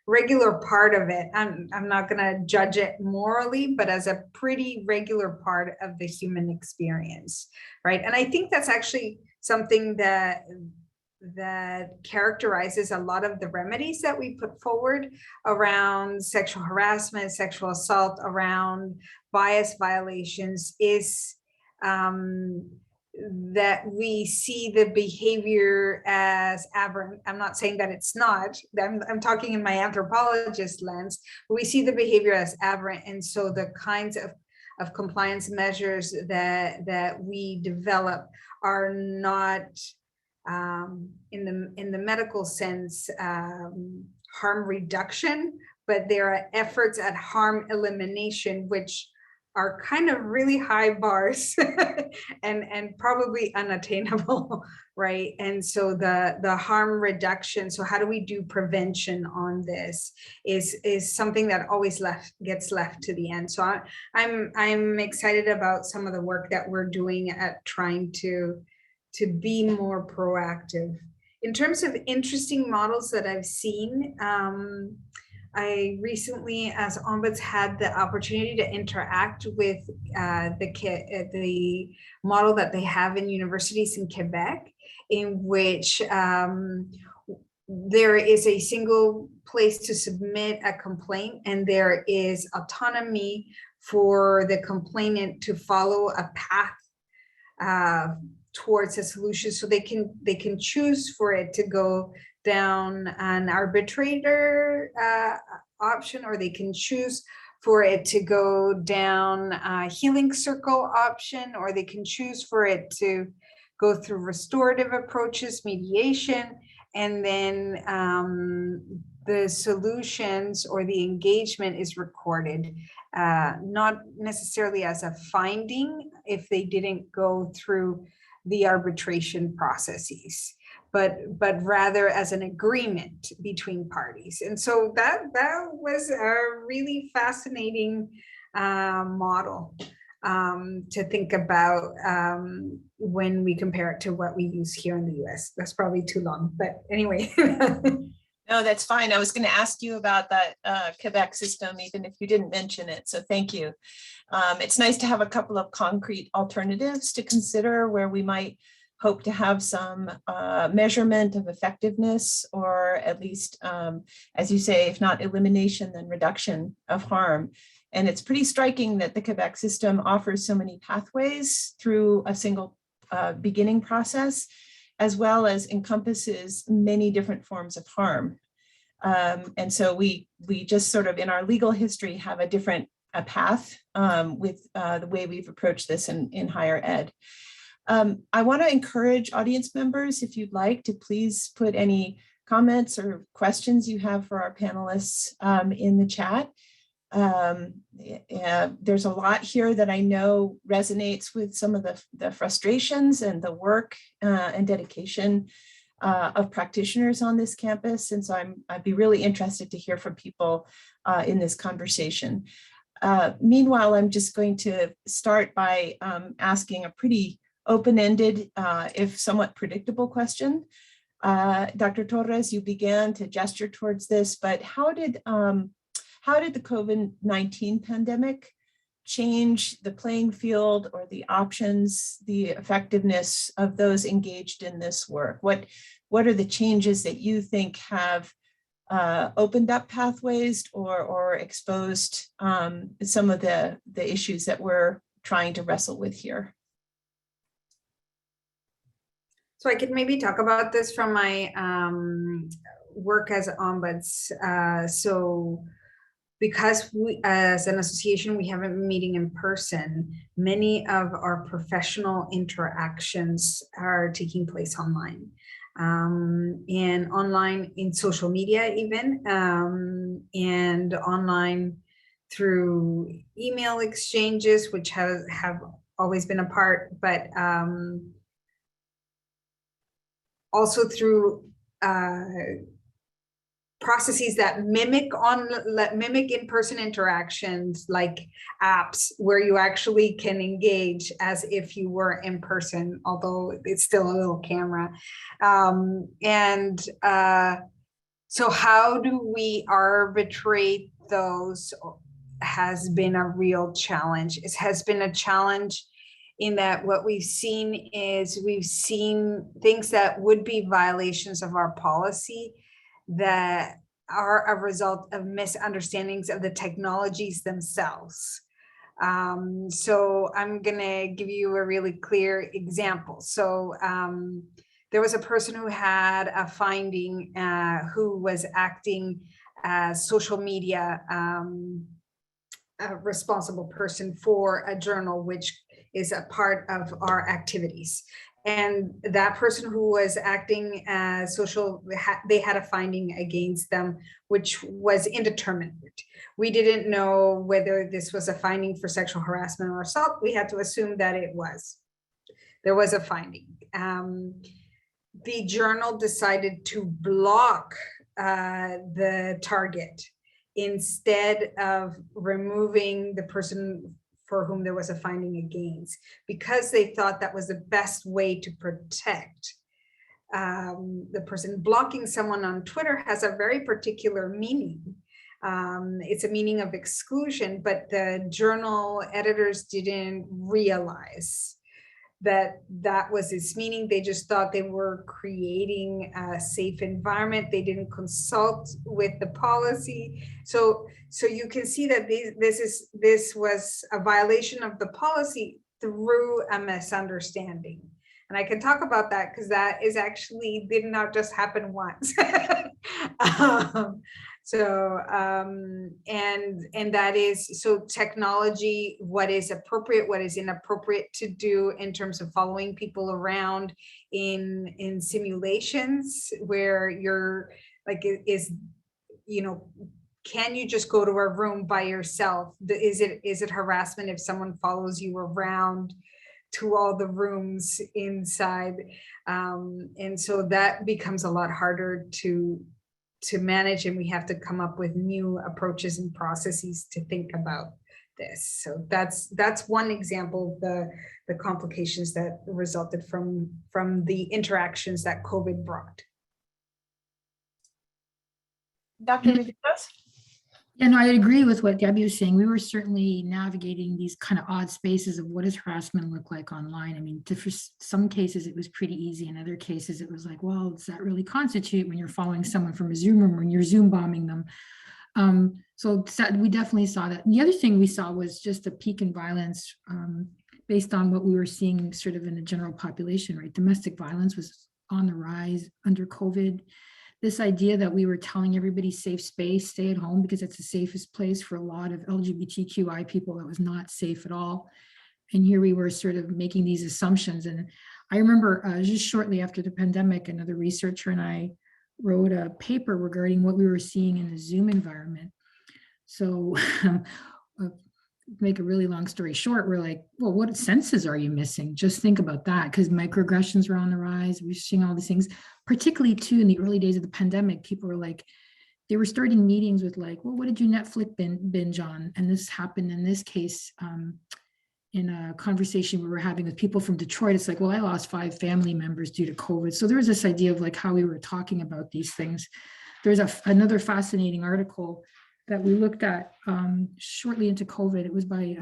regular part of it. I'm not going to judge it morally, but as a pretty regular part of the human experience, right? And I think that's actually something that characterizes a lot of the remedies that we put forward around sexual harassment, sexual assault, around bias violations, is that we see the behavior as aberrant. I'm not saying that it's not, I'm talking in my anthropologist lens, but we see the behavior as aberrant. And so the kinds of compliance measures that we develop are not in the medical sense harm reduction, but there are efforts at harm elimination, which are kind of really high bars and probably unattainable, right? And so the harm reduction, so how do we do prevention on this, is something that always gets left to the end. So I'm excited about some of the work that we're doing at trying to be more proactive. In terms of interesting models that I've seen, I recently, as Ombuds, had the opportunity to interact with the model that they have in universities in Quebec, in which there is a single place to submit a complaint, and there is autonomy for the complainant to follow a path towards a solution. So they can choose for it to go down an arbitrator option, or they can choose for it to go down a healing circle option, or they can choose for it to go through restorative approaches, mediation, and then the solutions or the engagement is recorded, not necessarily as a finding if they didn't go through the arbitration processes, but rather as an agreement between parties. And so that was a really fascinating model to think about when we compare it to what we use here in the US. That's probably too long, but anyway. No, that's fine. I was going to ask you about that Quebec system, even if you didn't mention it. So thank you. It's nice to have a couple of concrete alternatives to consider where we might hope to have some measurement of effectiveness, or at least, as you say, if not elimination, then reduction of harm. And it's pretty striking that the Quebec system offers so many pathways through a single beginning process, as well as encompasses many different forms of harm. And so we just sort of in our legal history have a different path with the way we've approached this in higher ed. I want to encourage audience members, if you'd like, to please put any comments or questions you have for our panelists in the chat. There's a lot here that I know resonates with some of the frustrations and the work and dedication of practitioners on this campus. And so I'd be really interested to hear from people in this conversation. Meanwhile, I'm just going to start by asking a pretty open-ended, if somewhat predictable question. Dr. Torres, you began to gesture towards this, but how did the COVID-19 pandemic change the playing field or the options, the effectiveness of those engaged in this work? What are the changes that you think have opened up pathways or exposed some of the issues that we're trying to wrestle with here? So I could maybe talk about this from my work as ombuds. So because we, as an association, we haven't been meeting in person, many of our professional interactions are taking place online. And online in social media even, and online through email exchanges, which have always been a part, but also through processes that mimic in-person interactions, like apps where you actually can engage as if you were in person, although it's still a little camera. So how do we arbitrate those has been a real challenge. It has been a challenge in that what we've seen things that would be violations of our policy that are a result of misunderstandings of the technologies themselves. So I'm gonna give you a really clear example. So there was a person who had a finding who was acting as social media a responsible person for a journal, which is a part of our activities. And that person who was acting as they had a finding against them, which was indeterminate. We didn't know whether this was a finding for sexual harassment or assault. We had to assume that there was a finding. The journal decided to block the target instead of removing the person for whom there was a finding against, because they thought that was the best way to protect the person. Blocking someone on Twitter has a very particular meaning. It's a meaning of exclusion, but the journal editors didn't realize that was its meaning. They just thought they were creating a safe environment. They didn't consult with the policy. So you can see that this was a violation of the policy through a misunderstanding. And I can talk about that because that is actually did not just happen once. So, and that is, so technology, what is appropriate, what is inappropriate to do in terms of following people around in simulations where you're like, can you just go to a room by yourself? Is it harassment if someone follows you around to all the rooms inside? And so that becomes a lot harder to manage, and we have to come up with new approaches and processes to think about this. So that's one example of the complications that resulted from the interactions that COVID brought. Dr. Viveiros? Yeah, no, I agree with what Gabby was saying. We were certainly navigating these kind of odd spaces of what does harassment look like online. I mean, for some cases, it was pretty easy. In other cases, it was like, well, does that really constitute when you're following someone from a Zoom room, when you're Zoom bombing them? So we definitely saw that. And the other thing we saw was just a peak in violence based on what we were seeing sort of in the general population, right? Domestic violence was on the rise under COVID. This idea that we were telling everybody safe space, stay at home because it's the safest place for a lot of LGBTQI people, that was not safe at all. And here we were sort of making these assumptions. And I remember just shortly after the pandemic, another researcher and I wrote a paper regarding what we were seeing in the Zoom environment. So make a really long story short, we're like, well, what senses are you missing? Just think about that, because microaggressions were on the rise. We're seeing all these things, particularly too in the early days of the pandemic. People were like, they were starting meetings with like, well, what did you Netflix binge on? And this happened in this case in a conversation we were having with people from Detroit. It's like, well, I lost 5 family members due to COVID. So there was this idea of like how we were talking about these things. There's another fascinating article that we looked at shortly into COVID. It was by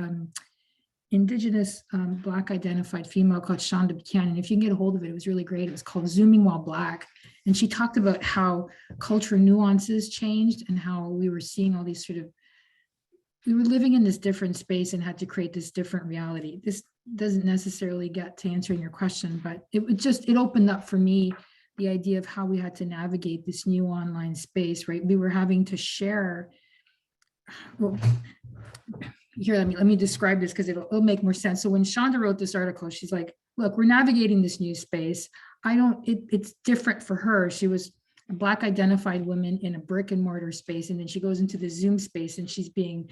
Indigenous Black identified female called Shonda Buchanan. If you can get a hold of it, it was really great. It was called Zooming While Black. And she talked about how cultural nuances changed and how we were seeing all these we were living in this different space and had to create this different reality. This doesn't necessarily get to answering your question, but it opened up for me the idea of how we had to navigate this new online space, right? We were having to share. Well, here, let me describe this because it'll make more sense. So when Shonda wrote this article, she's like, look, we're navigating this new space. It's different for her. She was a Black identified woman in a brick and mortar space. And then she goes into the Zoom space and she's seeing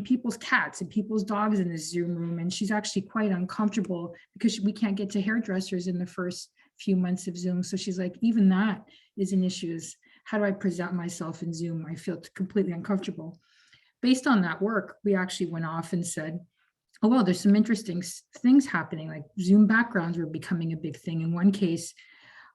people's cats and people's dogs in the Zoom room. And she's actually quite uncomfortable because we can't get to hairdressers in the first few months of Zoom. So she's like, even that is an issue. How do I present myself in Zoom? I feel completely uncomfortable. Based on that work, we actually went off and said, oh, well, there's some interesting things happening, like Zoom backgrounds were becoming a big thing. In one case,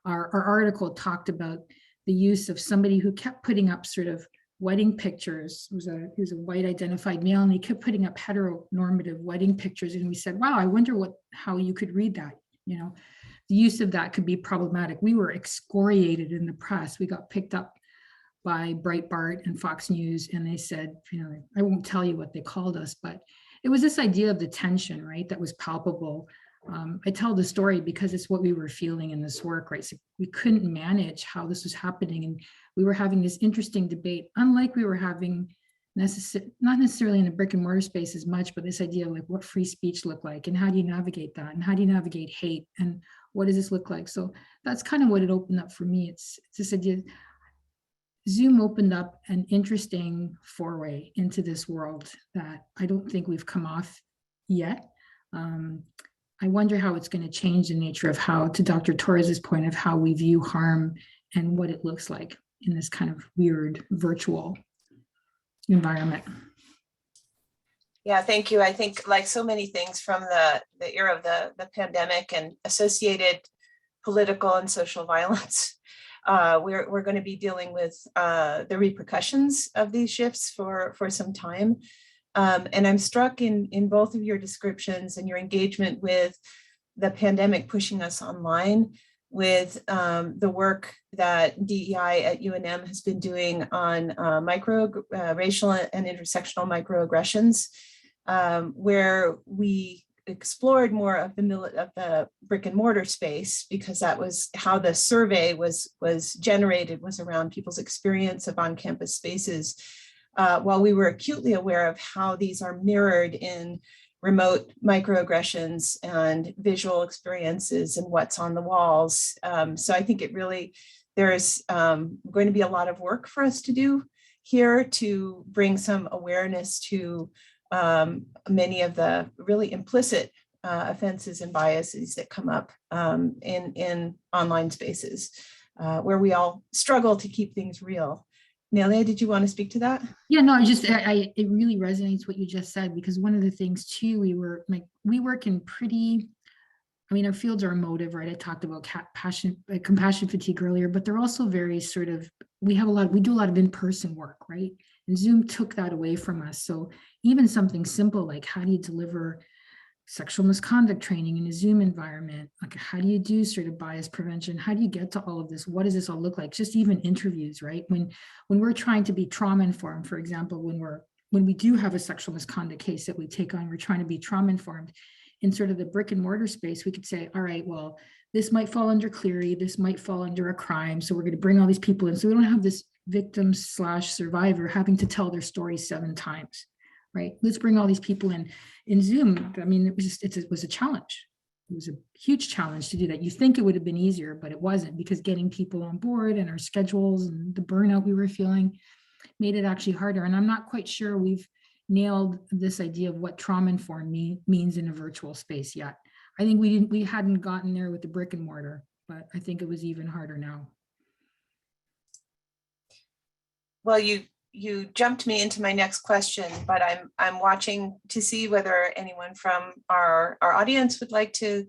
our article talked about the use of somebody who kept putting up sort of wedding pictures. He was a white identified male, and he kept putting up heteronormative wedding pictures. And we said, wow, I wonder how you could read that, The use of that could be problematic. We were excoriated in the press. We got picked up by Breitbart and Fox News, and they said, I won't tell you what they called us, but it was this idea of the tension, right, that was palpable. I tell the story because it's what we were feeling in this work, right? So we couldn't manage how this was happening, and we were having this interesting debate, unlike we were having not necessarily in the brick and mortar space as much, but this idea of like what free speech look like, and how do you navigate that, and how do you navigate hate, and what does this look like? So that's kind of what it opened up for me. It's this idea. Zoom opened up an interesting foray into this world that I don't think we've come off yet. I wonder how it's going to change the nature of how, to Dr. Torres's point, of how we view harm and what it looks like in this kind of weird virtual environment. Yeah, thank you. I think like so many things from the era of the pandemic and associated political and social violence, we're going to be dealing with the repercussions of these shifts for some time. And I'm struck in both of your descriptions and your engagement with the pandemic pushing us online, with the work that DEI at UNM has been doing on racial and intersectional microaggressions, where we explored more of the brick and mortar space, because that was how the survey was generated, was around people's experience of on-campus spaces, while we were acutely aware of how these are mirrored in remote microaggressions and visual experiences and what's on the walls. So I think there's going to be a lot of work for us to do here to bring some awareness to many of the really implicit offenses and biases that come up in online spaces, where we all struggle to keep things real. Nelia, did you want to speak to that? Yeah, no, it really resonates what you just said, because one of the things too, we work in pretty, I mean, our fields are emotive, right? I talked about compassion fatigue earlier, but they're also very sort of, we do a lot of in-person work, right? And Zoom took that away from us. So even something simple like, how do you deliver sexual misconduct training in a Zoom environment? Like, how do you do sort of bias prevention? How do you get to all of this? What does this all look like? Just even interviews, right? When we're trying to be trauma informed, for example, when we do have a sexual misconduct case that we take on, we're trying to be trauma informed. In sort of the brick and mortar space, we could say, all right, well, this might fall under Cleary, this might fall under a crime. So we're going to bring all these people in. So we don't have this victim / survivor having to tell their story 7 times, right? Let's bring all these people in. In Zoom, I mean, it was a challenge. It was a huge challenge to do that. You think it would have been easier, but it wasn't, because getting people on board and our schedules and the burnout we were feeling made it actually harder. And I'm not quite sure we've nailed this idea of what trauma informed means in a virtual space yet. I think we hadn't gotten there with the brick and mortar, but I think it was even harder now. Well, you jumped me into my next question, but I'm watching to see whether anyone from our audience would like to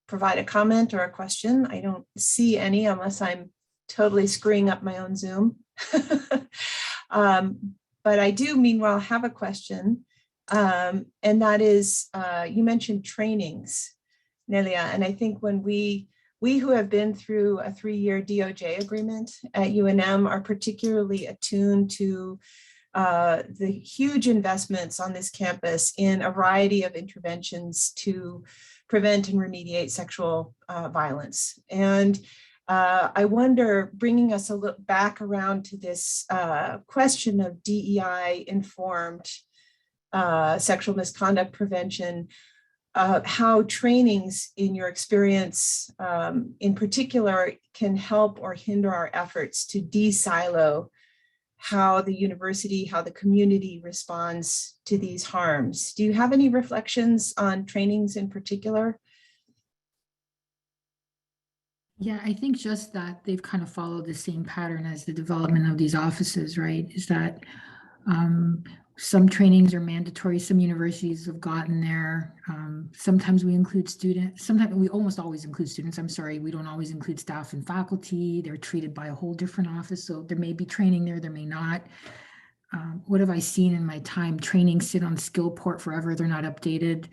provide a comment or a question. I don't see any, unless I'm totally screwing up my own Zoom. But I do, meanwhile, have a question, and that is, you mentioned trainings, Nelia, and I think when we who have been through a 3-year DOJ agreement at UNM are particularly attuned to the huge investments on this campus in a variety of interventions to prevent and remediate sexual violence. And I wonder, bringing us a look back around to this question of DEI-informed sexual misconduct prevention, how trainings, in your experience in particular, can help or hinder our efforts to de-silo how the university, how the community responds to these harms. Do you have any reflections on trainings in particular? Yeah, I think just that they've kind of followed the same pattern as the development of these offices, right? Is that some trainings are mandatory, some universities have gotten there. Sometimes we include students, sometimes we almost always include students. I'm sorry, we don't always include staff and faculty. They're treated by a whole different office. So there may be training there, there may not. What have I seen in my time? Trainings sit on Skillport forever, they're not updated.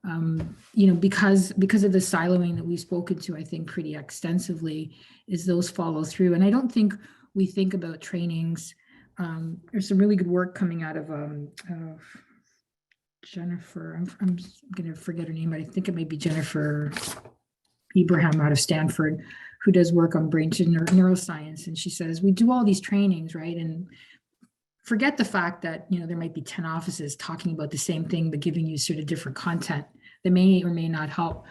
You know, because of the siloing that we've spoken to, I think pretty extensively, is those follow through. And I don't think we think about trainings. There's some really good work coming out of Jennifer, I'm going to forget her name, but I think it may be Jennifer Ibrahim out of Stanford, who does work on brain neuroscience. And she says, we do all these trainings, right? And forget the fact that, you know, there might be 10 offices talking about the same thing, but giving you sort of different content that may or may not help,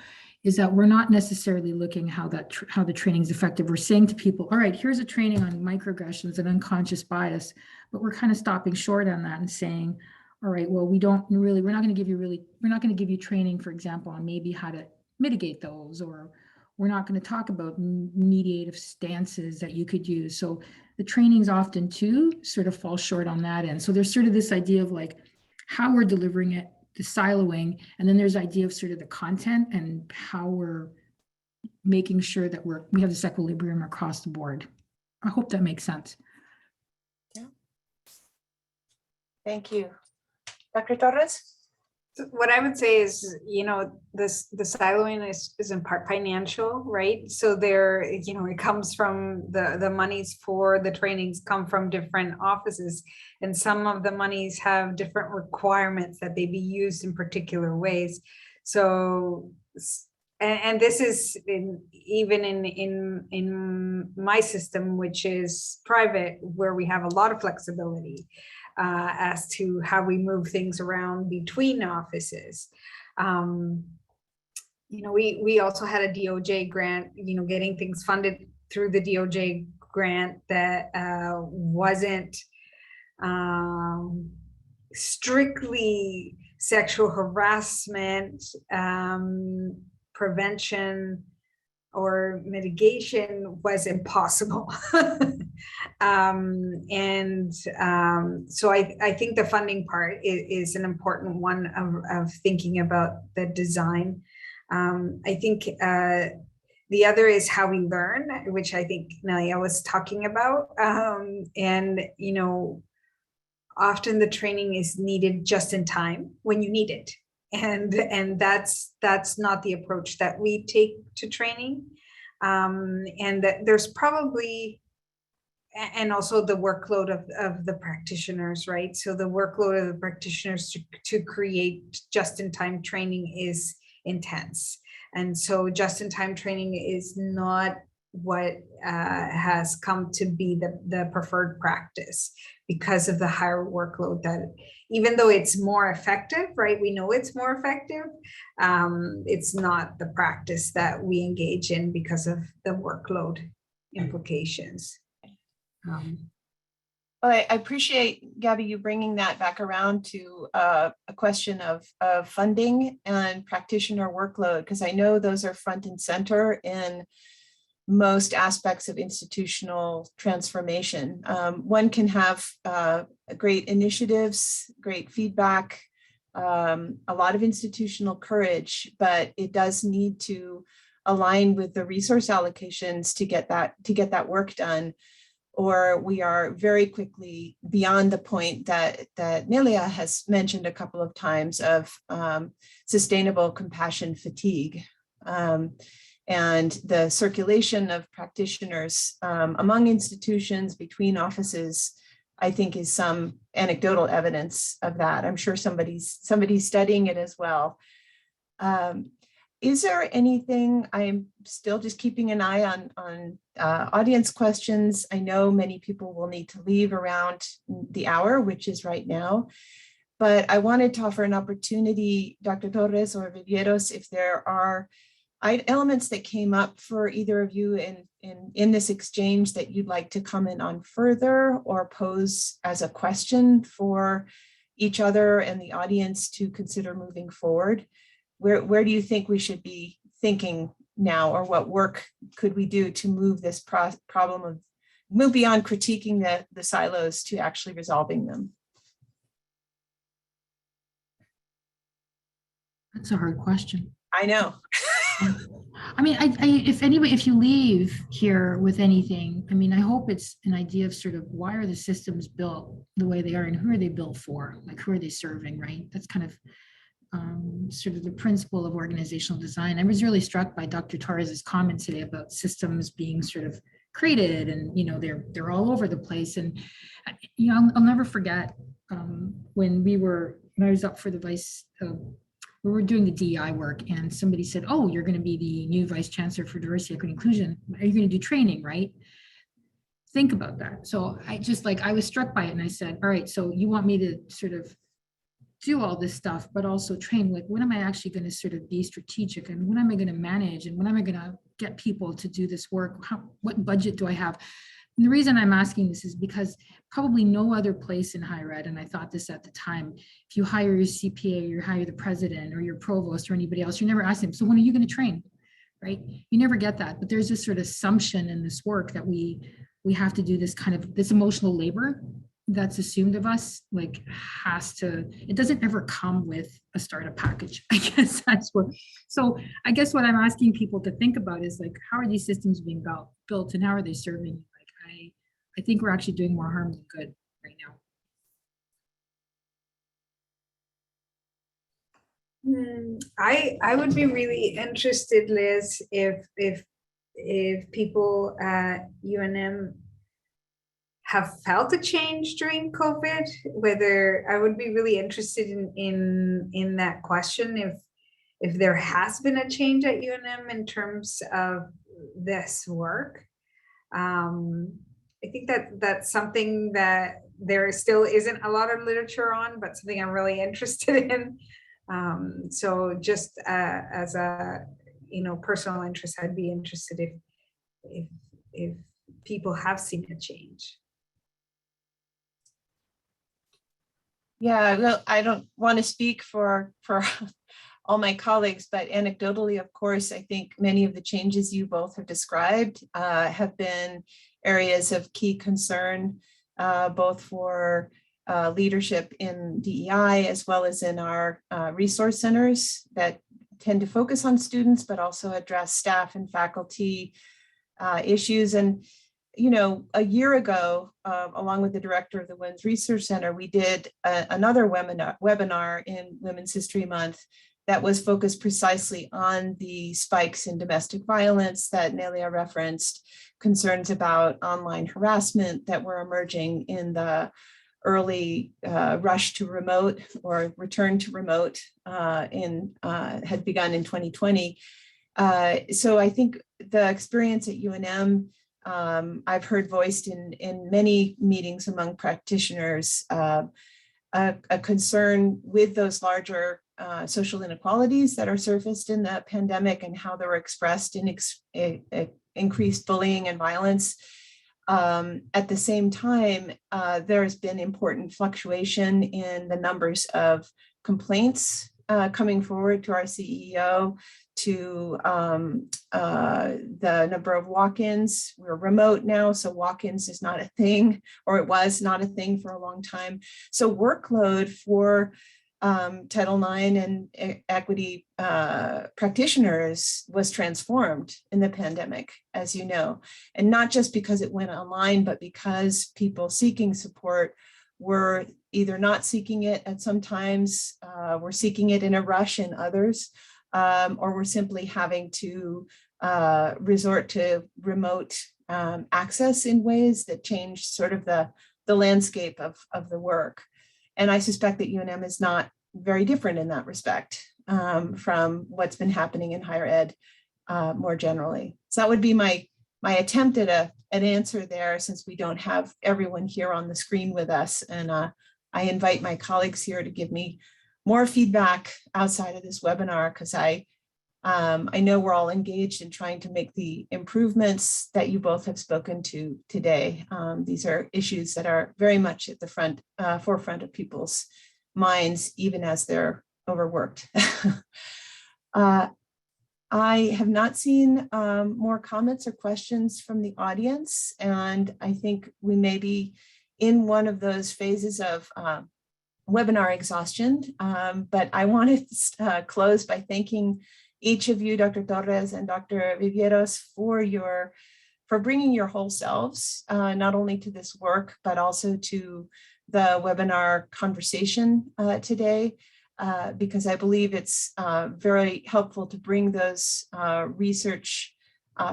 is that we're not necessarily looking how the training is effective. We're saying to people, all right, here's a training on microaggressions and unconscious bias, but we're kind of stopping short on that and saying, all right, well, we're not going to give you training, for example, on maybe how to mitigate those, or we're not going to talk about mediative stances that you could use. So the trainings often too sort of fall short on that end. So there's sort of this idea of like how we're delivering it, the siloing, and then there's the idea of sort of the content and how we're making sure that we have this equilibrium across the board. I hope that makes sense. Yeah. Thank you. Dr. Torres? So what I would say is, the siloing is in part financial, right? So there, it comes from the monies for the trainings come from different offices, and some of the monies have different requirements that they be used in particular ways. So, and this is even in my system, which is private, where we have a lot of flexibility as to how we move things around between offices. We also had a DOJ grant, getting things funded through the DOJ grant that wasn't strictly sexual harassment prevention or mitigation was impossible. So I think the funding part is an important one of thinking about the design. I think the other is how we learn, which I think Nelia was talking about. Often the training is needed just in time when you need it. And that's not the approach that we take to training. And that there's probably, and also the workload of the practitioners, right? So the workload of the practitioners to create just-in-time training is intense. And so just-in-time training is not what has come to be the preferred practice because of the higher workload that, even though it's more effective, right? We know it's more effective. It's not the practice that we engage in because of the workload implications. Well, I appreciate, Gabby, you bringing that back around to a question of funding and practitioner workload, because I know those are front and center in most aspects of institutional transformation. One can have great initiatives, great feedback, a lot of institutional courage, but it does need to align with the resource allocations to get that work done, or we are very quickly beyond the point that Nelia has mentioned a couple of times of sustainable compassion fatigue. And the circulation of practitioners among institutions, between offices, I think is some anecdotal evidence of that. I'm sure somebody's studying it as well. Is there anything, I'm still just keeping an eye on audience questions. I know many people will need to leave around the hour, which is right now. But I wanted to offer an opportunity, Dr. Torres or Viveiros, if there are elements that came up for either of you in this exchange that you'd like to comment on further or pose as a question for each other and the audience to consider moving forward. Where do you think we should be thinking now, or what work could we do to move this problem of move beyond critiquing the silos to actually resolving them? That's a hard question. I know. I mean, if you leave here with anything, I mean, I hope it's an idea of sort of why are the systems built the way they are and who are they built for? Like, who are they serving, right? That's kind of sort of the principle of organizational design. I was really struck by Dr. Torres's comment today about systems being sort of created and, they're all over the place. And, I'll never forget when I was up for the we were doing the DEI work and somebody said, oh, you're going to be the new vice chancellor for diversity, equity, inclusion. Are you going to do training, right? Think about that. So I was struck by it and I said, all right, so you want me to sort of do all this stuff, but also train, like, when am I actually going to sort of be strategic and when am I going to manage and when am I going to get people to do this work? What budget do I have? And the reason I'm asking this is because probably no other place in higher ed, and I thought this at the time, if you hire your CPA, or you hire the president or your provost or anybody else, you never ask them, so when are you going to train, right? You never get that, but there's this sort of assumption in this work that we have to do this emotional labor that's assumed of us, like it doesn't ever come with a startup package. I guess so I guess what I'm asking people to think about is like, how are these systems being built and how are they serving? Like, I think we're actually doing more harm than good right now. I would be really interested, Liz, if people at UNM have felt a change during COVID. Whether I would be really interested in that question, if there has been a change at UNM in terms of this work. I think that's something that there still isn't a lot of literature on, but something I'm really interested in. So just as a personal interest, I'd be interested if people have seen a change. Yeah, well, I don't want to speak for all my colleagues, but anecdotally, of course, I think many of the changes you both have described have been areas of key concern, both for leadership in DEI as well as in our resource centers that tend to focus on students, but also address staff and faculty issues. And a year ago, along with the director of the Women's Research Center, we did another webinar in Women's History Month that was focused precisely on the spikes in domestic violence that Nelia referenced, concerns about online harassment that were emerging in the early rush to remote or return to remote had begun in 2020. So I think the experience at UNM, I've heard voiced in many meetings among practitioners, a concern with those larger social inequalities that are surfaced in the pandemic and how they were expressed in increased bullying and violence. At the same time, there's been important fluctuation in the numbers of complaints coming forward to our CEO, to the number of walk-ins. We're remote now, so walk-ins is not a thing, or it was not a thing for a long time. So workload for Title IX and equity practitioners was transformed in the pandemic, as you know, and not just because it went online, but because people seeking support were either not seeking it at some times, were seeking it in a rush in others, or were simply having to resort to remote access in ways that changed sort of the landscape of the work. And I suspect that UNM is not very different in that respect from what's been happening in higher ed more generally. So that would be my attempt at an answer there, since we don't have everyone here on the screen with us. And I invite my colleagues here to give me more feedback outside of this webinar, because I know we're all engaged in trying to make the improvements that you both have spoken to today. These are issues that are very much at the forefront of people's minds, even as they're overworked. I have not seen more comments or questions from the audience, and I think we may be in one of those phases of webinar exhaustion, but I want to close by thanking each of you, Dr. Torres and Dr. Viveiros, for bringing your whole selves, not only to this work, but also to the webinar conversation today, because I believe it's very helpful to bring those research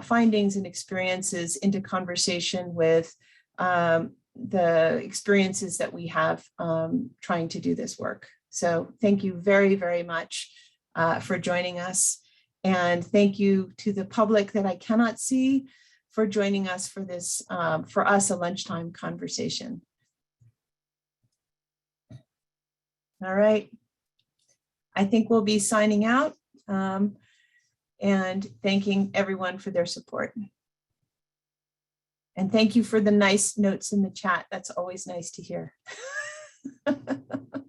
findings and experiences into conversation with the experiences that we have trying to do this work. So thank you very, very much for joining us. And thank you to the public that I cannot see for joining us for this, for us, a lunchtime conversation. All right. I think we'll be signing out and thanking everyone for their support. And thank you for the nice notes in the chat. That's always nice to hear.